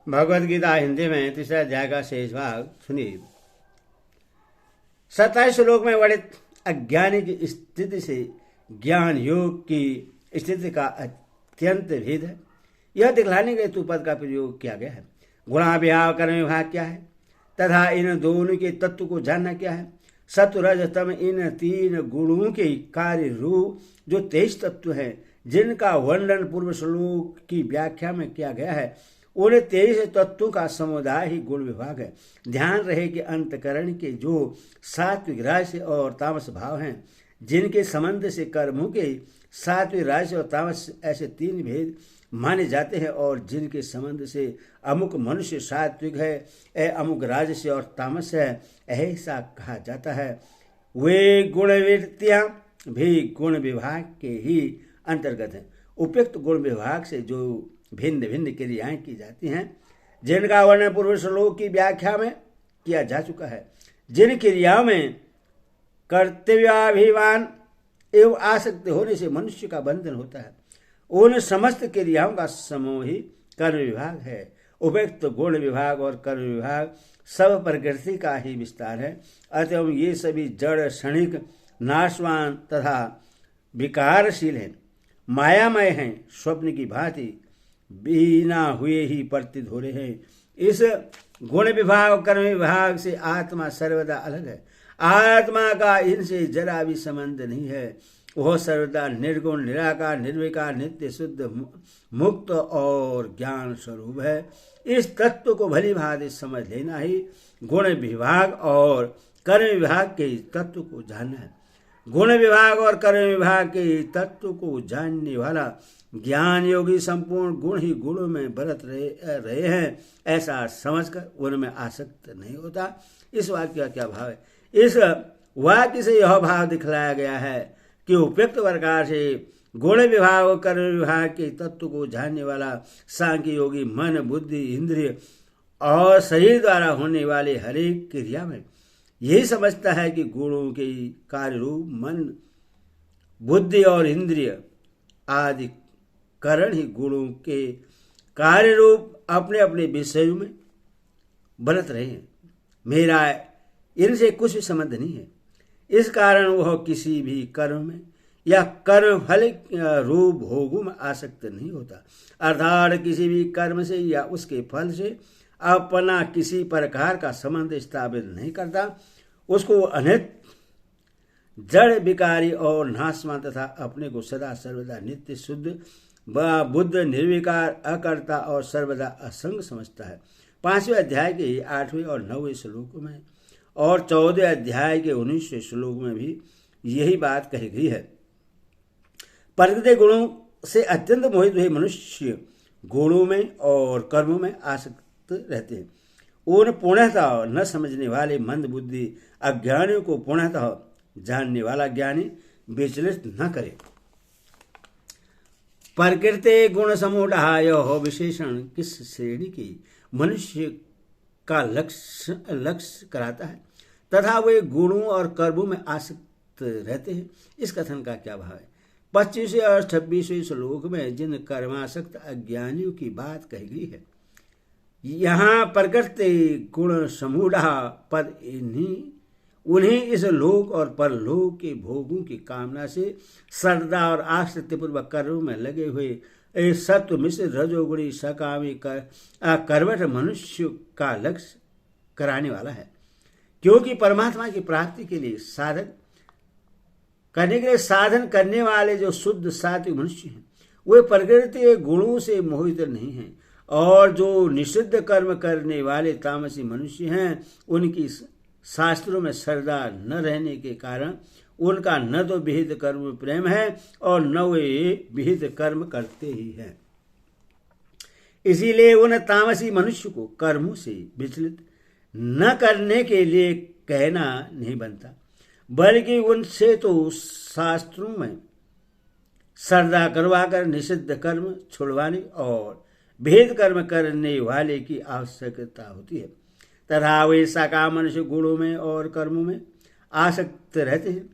भगवद गीता हिंदी में तीसरा अध्याय का शेष भाग सुनिए। 27 श्लोक में वर्णित अज्ञानी की स्थिति से ज्ञान योग की स्थिति का अत्यंत भेद है। यह दिखलाने के हेतु पद का प्रयोग किया गया है। गुणाभिभाव कर्म विभाग क्या है तथा इन दोनों के तत्व को जानना क्या है। सत्व रज तम इन तीन गुणों के कार्य रूप जो 23 तत्व हैं जिनका वर्णन पूर्व श्लोक की व्याख्या में किया गया है, उन 23 तत्वों का समुदाय ही गुण विभाग है। ध्यान रहे कि अंतकरण के जो सात्विक राजस और तामस भाव हैं, जिनके संबंध से कर्मों के सात्विक राजस और तामस ऐसे 3 भेद माने जाते हैं और जिनके संबंध से अमुक मनुष्य सात्विक है अमुक राजस और तामस है ऐसा कहा जाता है, वे गुणवृत्तियां भी गुण विभाग के ही अंतर्गत हैं। उपयुक्त गुण विभाग से जो भिन्न भिन्न क्रियाएं की जाती हैं, जिनका वर्णन पूर्व श्लोक की व्याख्या में किया जा चुका है, जिन क्रियाओं में कर्तव्याभिमान एवं आसक्ति होने से मनुष्य का बंधन होता है, उन समस्त क्रियाओं का समूह ही कर्म विभाग है। उपयुक्त गुण विभाग और कर्म विभाग सब प्रकृति का ही विस्तार है। अतः ये सभी जड़ क्षणिक नाशवान तथा विकारशील हैं, मायामय हैं, स्वप्न की भांति बिना हुए ही प्रतीत हो रहे हैं। इस गुण विभाग और कर्म विभाग से आत्मा सर्वदा अलग है। आत्मा का इनसे जरा भी संबंध नहीं है। वह सर्वदा निर्गुण निराकार निर्विकार नित्य शुद्ध मुक्त और ज्ञान स्वरूप है। इस तत्व को भली भांति समझ लेना ही गुण विभाग और कर्म विभाग के तत्व को जानना है। गुण विभाग और कर्म विभाग के तत्व को जानने वाला ज्ञान योगी संपूर्ण गुण ही गुणों में बरत रहे हैं ऐसा समझकर उनमें आसक्त नहीं होता। इस वाक्य का क्या भाव है? इस वाक्य से यह भाव दिखलाया गया है कि उपयुक्त प्रकार से गुण विभाग और कर्म विभाग के तत्व को जानने वाला सांख्य योगी मन बुद्धि इंद्रिय और शरीर द्वारा होने वाले हरेक क्रिया में यही समझता है कि गुणों के कार्य रूप मन बुद्धि और इंद्रिय आदि करण ही गुणों के कार्य रूप अपने अपने विषयों में बरत रहे हैं। मेरा इनसे कुछ भी संबंध नहीं है। इस कारण वह किसी भी कर्म में या कर्म फल रूप भोगों में आसक्त नहीं होता, अर्थात किसी भी कर्म से या उसके फल से अपना किसी प्रकार का संबंध स्थापित नहीं करता। उसको अनित जड़ विकारी और नाशवान तथा अपने को सदा सर्वदा नित्य शुद्ध बुद्ध निर्विकार अकर्ता और सर्वदा असंग समझता है। 5वें अध्याय के 8वें और 9वें श्लोकों में और 14वें अध्याय के 19वें श्लोक में भी यही बात कही गई है। प्रकृति गुणों से अत्यंत मोहित हुए मनुष्य गुणों में और कर्मों में आसक्त रहते हैं। उन पूर्णतः न समझने वाले मंद बुद्धि अज्ञानियों को पूर्णतः जानने वाला ज्ञानी विचलित न करे। प्रकृति गुण समूढ़ यह विशेषण किस श्रेणी की मनुष्य का लक्ष्य कराता है तथा वे गुणों और कर्मों में आसक्त रहते हैं, इस कथन का क्या भाव है? 25वें और 26वें श्लोक में जिन कर्मासक्त अज्ञानियों की बात कही गई है, यहाँ प्रकृति गुण समूढ़ा पद उन्हें इस लोक और परलोक के भोगों की कामना से श्रद्धा और आसक्ति पूर्वक कर्मों में लगे हुए सत्व मिश्र रजोगुणी सकामी करवट मनुष्य का लक्ष्य कराने वाला है। क्योंकि परमात्मा की प्राप्ति के लिए साधन करने वाले जो शुद्ध सात्विक मनुष्य हैं, वे प्रकृति के गुणों से मोहित नहीं हैं, और जो निषिद्ध कर्म करने वाले तामसी मनुष्य हैं, उनकी शास्त्रों में श्रद्धा न रहने के कारण उनका न तो विहित कर्म प्रेम है और न वे विहित कर्म करते ही हैं। इसीलिए उन तामसी मनुष्य को कर्मों से विचलित न करने के लिए कहना नहीं बनता, बल्कि उनसे तो शास्त्रों में श्रद्धा करवाकर निषिद्ध कर्म छुड़वाने और भेद कर्म करने वाले की आवश्यकता होती है तथा वे साकार मनुष्य गुणों में और कर्मों में आसक्त रहते हैं।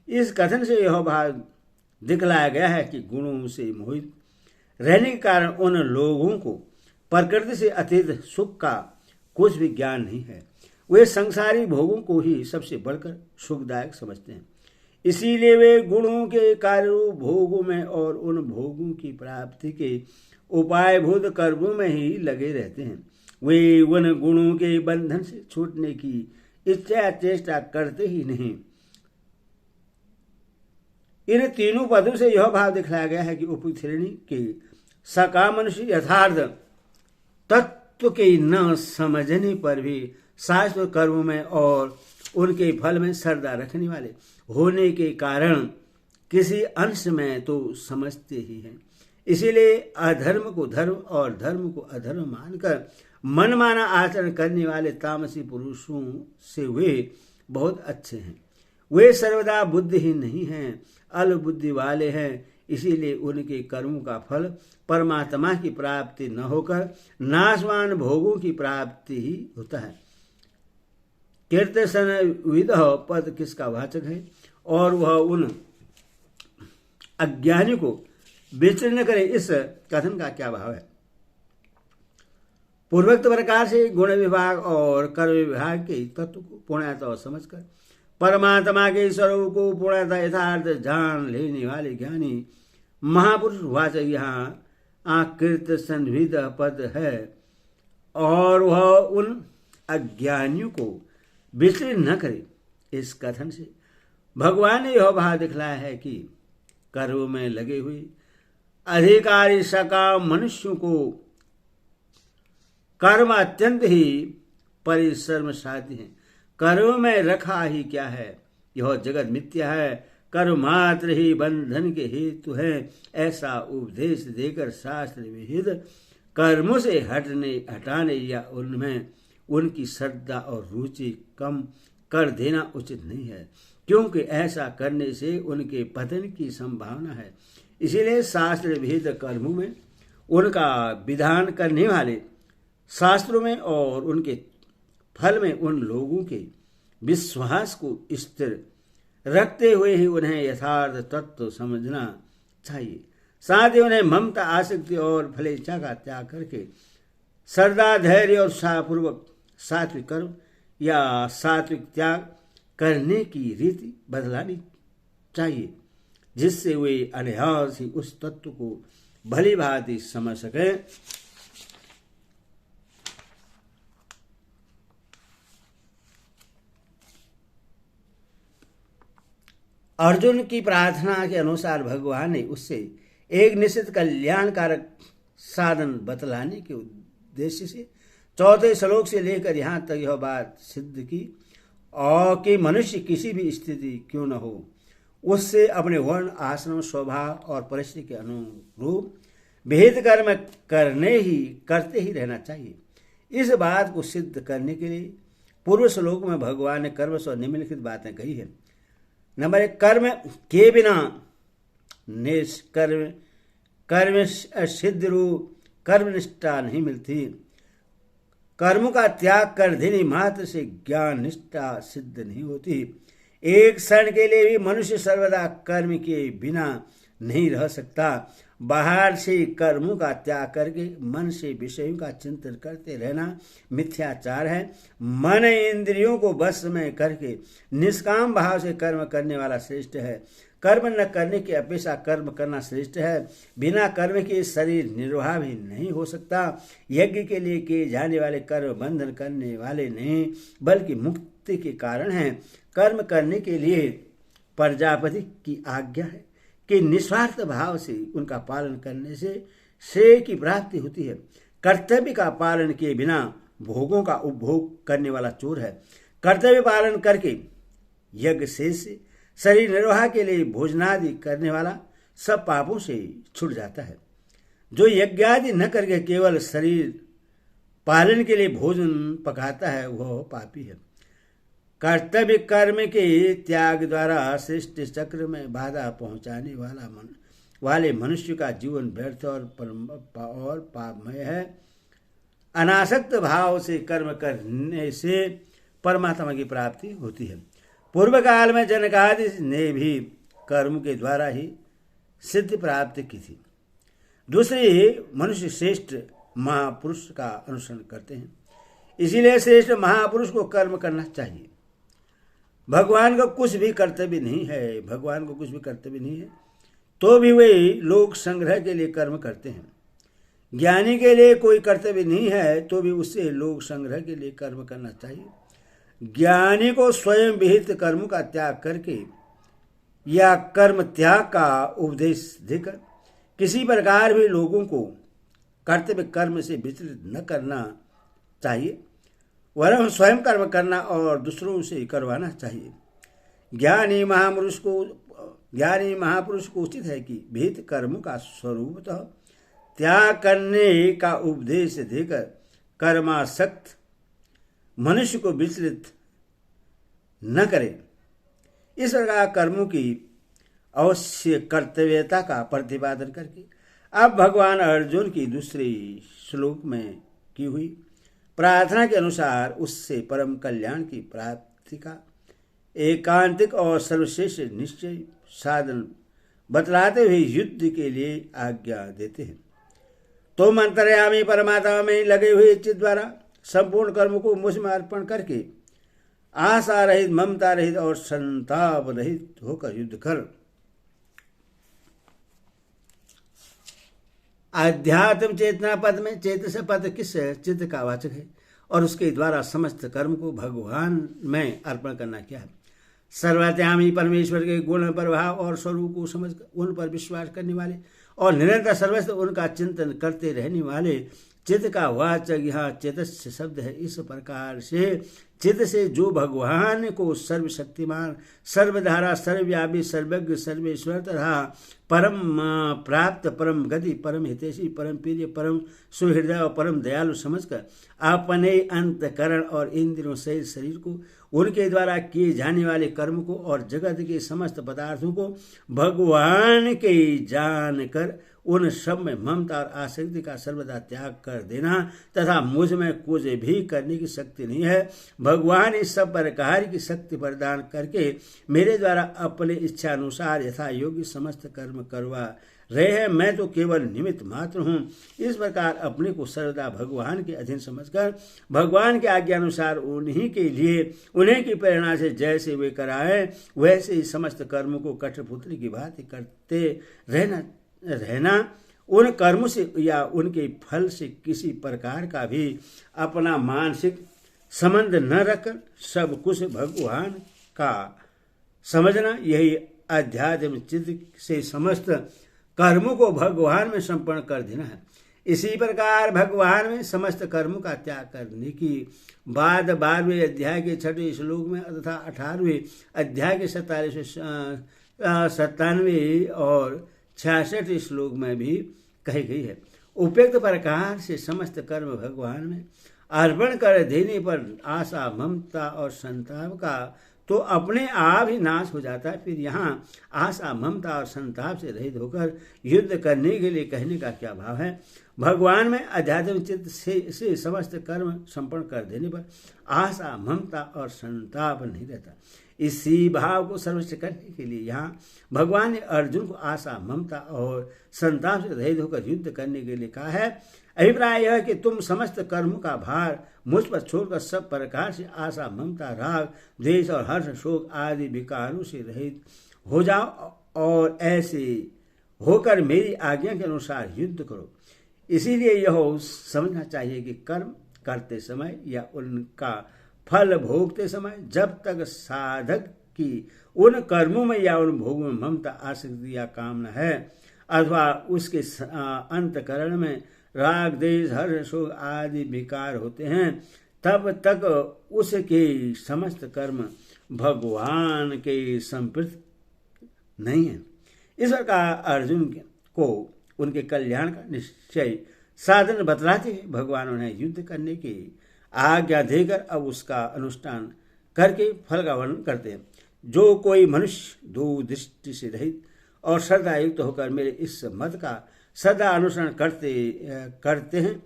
इस कथन से यह भाव दिखलाया गया है कि गुणों से मोहित रहने के कारण उन लोगों को प्रकृति से अतीत सुख का कुछ भी ज्ञान नहीं है। वे संसारी भोगों को ही सबसे बढ़कर सुखदायक समझते हैं। इसीलिए वे गुणों के कार्य भोगों में और उन भोगों की प्राप्ति के उपायभूत कर्मों में ही लगे रहते हैं। वे उन गुणों के बंधन से छूटने की इच्छा चेष्टा करते ही नहीं। इन तीनों पदों से यह भाव दिखलाया गया है कि उपयुक्त श्रेणी के सका मनुष्य यथार्थ तत्व के न समझने पर भी शास्त्र कर्म में और उनके फल में श्रद्धा रखने वाले होने के कारण किसी अंश में तो समझते ही हैं। इसीलिए अधर्म को धर्म और धर्म को अधर्म मानकर मनमाना आचरण करने वाले तामसी पुरुषों से वे बहुत अच्छे हैं। वे सर्वदा बुद्धिहीन नहीं हैं, अल्प बुद्धि वाले हैं। इसीलिए उनके कर्मों का फल परमात्मा की प्राप्ति न होकर नाशवान भोगों की प्राप्ति ही होता है। कीर्तन विद पद किसका वाचक है और वह उन अज्ञानी को विचरण करे, इस कथन का क्या भाव है? पूर्वोक्त प्रकार से गुण विभाग और कर्म विभाग के तत्व को पूर्णतः समझकर परमात्मा के स्वरूप को पूर्णतः यथार्थ जान लेने वाले ज्ञानी महापुरुष वाचक यहाँ आकृत संविद पद है और वह उन अज्ञानियों को विचलित न करे। इस कथन से भगवान ने यह भाव दिखलाया है कि कर्म में लगे हुए अधिकारी सकाम मनुष्यों को कर्म अत्यंत ही परिश्रम साध्य है। कर्म में रखा ही क्या है, यह जगत मिथ्या है, कर्म मात्र ही बंधन के हेतु है, ऐसा उपदेश देकर शास्त्र विहित कर्मों से हटाने या उनमें उनकी श्रद्धा और रुचि कम कर देना उचित नहीं है, क्योंकि ऐसा करने से उनके पतन की संभावना है। इसीलिए शास्त्र विहित कर्मों में उनका विधान करने वाले शास्त्रों में और उनके फल में उन लोगों के विश्वास को स्थिर रखते हुए ही उन्हें यथार्थ तत्व समझना चाहिए। साथ ही उन्हें ममता, आसक्ति और फलेच्छा का त्याग करके श्रद्धा, धैर्य और सापूर्वक सात्विक कर्म या सात्विक त्याग करने की रीति बदलानी चाहिए, जिससे वे अनायास ही उस तत्व को भली भांति समझ सकें। अर्जुन की प्रार्थना के अनुसार भगवान ने उससे एक निश्चित कल्याणकारक साधन बतलाने के उद्देश्य से चौथे श्लोक से लेकर यहाँ तक यह बात सिद्ध की और कि मनुष्य किसी भी स्थिति क्यों न हो उससे अपने वर्ण, आश्रम, स्वभाव और परिस्थिति के अनुरूप विहित कर्म करते ही रहना चाहिए। इस बात को सिद्ध करने के लिए पूर्व श्लोक में भगवान ने कर्म से निम्नलिखित बातें कही है। नंबर 1, कर्म के बिना निष्कर्म कर्म सिद्ध रूप कर्मनिष्ठा नहीं मिलती। कर्म का त्याग कर देने मात्र से ज्ञान निष्ठा सिद्ध नहीं होती। एक क्षण के लिए भी मनुष्य सर्वदा कर्म के बिना नहीं रह सकता। बाहर से कर्मों का त्याग करके मन से विषयों का चिंतन करते रहना मिथ्याचार है। मन इंद्रियों को वश में करके निष्काम भाव से कर्म करने वाला श्रेष्ठ है। कर्म न करने की अपेक्षा कर्म करना श्रेष्ठ है। बिना कर्म के शरीर निर्वाह भी नहीं हो सकता। यज्ञ के लिए किए जाने वाले कर्म बंधन करने वाले नहीं बल्कि मुक्ति के कारण हैं। कर्म करने के लिए प्रजापति की आज्ञा है कि निस्वार्थ भाव से उनका पालन करने से श्रेय की प्राप्ति होती है। कर्तव्य का पालन किए बिना भोगों का उपभोग करने वाला चोर है। कर्तव्य पालन करके यज्ञ शेष से शरीर निर्वाह के लिए भोजनादि करने वाला सब पापों से छूट जाता है। जो यज्ञ आदि न करके केवल शरीर पालन के लिए भोजन पकाता है वह पापी है। कर्तव्य कर्म के त्याग द्वारा सृष्टि चक्र में बाधा पहुंचाने वाले मनुष्य का जीवन व्यर्थ और पापमय है। अनासक्त भाव से कर्म करने से परमात्मा की प्राप्ति होती है। पूर्व काल में जनकादि ने भी कर्म के द्वारा ही सिद्धि प्राप्त की थी। दूसरी मनुष्य श्रेष्ठ महापुरुष का अनुसरण करते हैं। इसीलिए श्रेष्ठ महापुरुष को कर्म करना चाहिए। भगवान का कुछ भी कर्तव्य नहीं है, भगवान को कुछ भी कर्तव्य नहीं है, तो भी वे लोक संग्रह के लिए कर्म करते हैं। ज्ञानी के लिए कोई कर्तव्य नहीं है, तो भी उससे लोक संग्रह के लिए कर्म करना चाहिए। ज्ञानी को स्वयं विहित कर्म का त्याग करके या कर्म त्याग का उपदेश देकर किसी प्रकार भी लोगों को कर्तव्य कर्म से विचलित न करना चाहिए, वरन स्वयं कर्म करना और दूसरों से करवाना चाहिए। ज्ञानी महापुरुष को उचित है कि विहित कर्मों का स्वरूपतः त्याग करने का उपदेश देकर कर्मासक्त मनुष्य को विचलित न करे। इस प्रकार कर्मों की अवश्य कर्तव्यता का प्रतिपादन करके अब भगवान अर्जुन की दूसरी श्लोक में की हुई प्रार्थना के अनुसार उससे परम कल्याण की प्राप्ति का एकांतिक और सर्वश्रेष्ठ निश्चय साधन बतलाते हुए युद्ध के लिए आज्ञा देते हैं। तो अंतर्यामी परमात्मा में लगे हुए चित्त द्वारा संपूर्ण कर्म को मुझ में अर्पण करके आशा रहित, ममता रहित और संताप रहित होकर युद्ध कर। आध्यात्म चेतना पद में चेतस पद किस चित्त का वाचक है और उसके द्वारा समस्त कर्म को भगवान में अर्पण करना क्या है। सर्वत्यामी परमेश्वर के गुण प्रभाव और स्वरूप को समझकर उन पर विश्वास करने वाले और निरंतर सर्वस्व उनका चिंतन करते रहने वाले चित्त का वाचक यहाँ चेतस्य शब्द है। इस प्रकार से चित्त से जो भगवान को सर्वशक्तिमान, सर्वधारा, सर्वव्यापी, सर्वज्ञ, सर्वेश्वर तथा परम प्राप्त, परम गति, परम हितैषी, परम प्रिय, परम सुहृदय और परम दयालु समझकर अपने अंतकरण और इंद्रियों सहित शरीर को, उनके द्वारा किए जाने वाले कर्म को और जगत के समस्त पदार्थों को भगवान के जानकर उन सब में ममता और आसक्ति का सर्वदा त्याग कर देना तथा मुझ में कुछ भी करने की शक्ति नहीं है। भगवान इस सब प्रकार की शक्ति प्रदान करके मेरे द्वारा अपने इच्छा अनुसार यथा योग्य समस्त कर्म करवा रहे हैं। मैं तो केवल निमित्त मात्र हूँ। इस प्रकार अपने को सर्वदा भगवान के अधीन समझकर भगवान के आज्ञा अनुसार उन्हीं के लिए, उन्हीं की प्रेरणा से जैसे वे कराए वैसे ही समस्त कर्मों को कठपुतली की भांति करते रहना, उन कर्मों से या उनके फल से किसी प्रकार का भी अपना मानसिक संबंध न रखकर सब कुछ भगवान का समझना, यही अध्यात्म चित्त से समस्त कर्मों को भगवान में समर्पण कर देना है। इसी प्रकार भगवान में समस्त कर्मों का त्याग करने की बाद 12वें अध्याय के 6वें श्लोक में तथा 18वें अध्याय के 97वें और 66 श्लोक में भी कही गई है। उपयुक्त प्रकार से समस्त कर्म भगवान में अर्पण कर देने पर आशा, ममता और संताप का तो अपने आप ही नाश हो जाता है। फिर यहाँ आशा, ममता और संताप से रहित होकर युद्ध करने के लिए कहने का क्या भाव है। भगवान में अध्यात्म चित्त से समस्त कर्म संपन्न कर देने पर आशा, ममता और संताप नहीं रहता। इसी भाव को सर्वोच्च करने के लिए यहाँ भगवान ने अर्जुन को आशा, ममता और संताप से रहित होकर युद्ध करने के लिए कहा है। अभिप्राय यह है कि तुम समस्त कर्मों का भार मुझ पर छोड़कर सब प्रकार से आशा, ममता, राग, द्वेष और हर्ष, शोक आदि विकारों से रहित हो जाओ और ऐसे होकर मेरी आज्ञा के अनुसार युद्ध करो। इसीलिए यह समझना चाहिए कि कर्म करते समय या उनका फल भोगते समय जब तक साधक की उन कर्मों में या उन भोगों में ममता, आसक्ति या कामना है अथवा उसके अंतकरण में राग, देश, हर्ष, शोक आदि विकार होते हैं, तब तक उसके समस्त कर्म भगवान के संप्रति नहीं है। इस प्रकार अर्जुन को उनके कल्याण का निश्चय साधन बतलाते हुए भगवान उन्हें युद्ध करने की आज्ञा देकर अब उसका अनुष्ठान करके फल का वर्णन करते हैं। जो कोई मनुष्य दो दृष्टि से रहित और श्रद्धा युक्त होकर मेरे इस मत का सदा अनुसरण करते हैं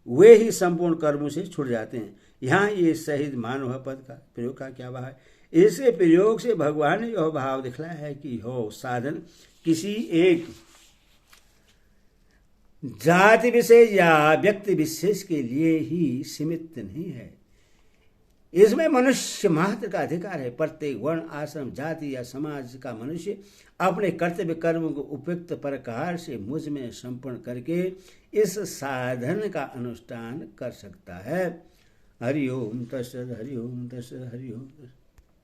वे ही संपूर्ण कर्मों से छूट जाते हैं। यहाँ ये शहीद मानव पद का प्रयोग का क्या भाव है। इसके प्रयोग से भगवान ने यह भाव दिखलाया है कि हो साधन किसी एक जाति विशेष या व्यक्ति विशेष के लिए ही सीमित नहीं है। इसमें मनुष्य मात्र का अधिकार है। प्रत्येक वर्ण, आश्रम, जाति या समाज का मनुष्य अपने कर्तव्य कर्म को उपयुक्त प्रकार से मुझ में संपन्न करके इस साधन का अनुष्ठान कर सकता है। हरि ओम तत्सत, हरि ओम तत्सत, हरि ओम तत्सत।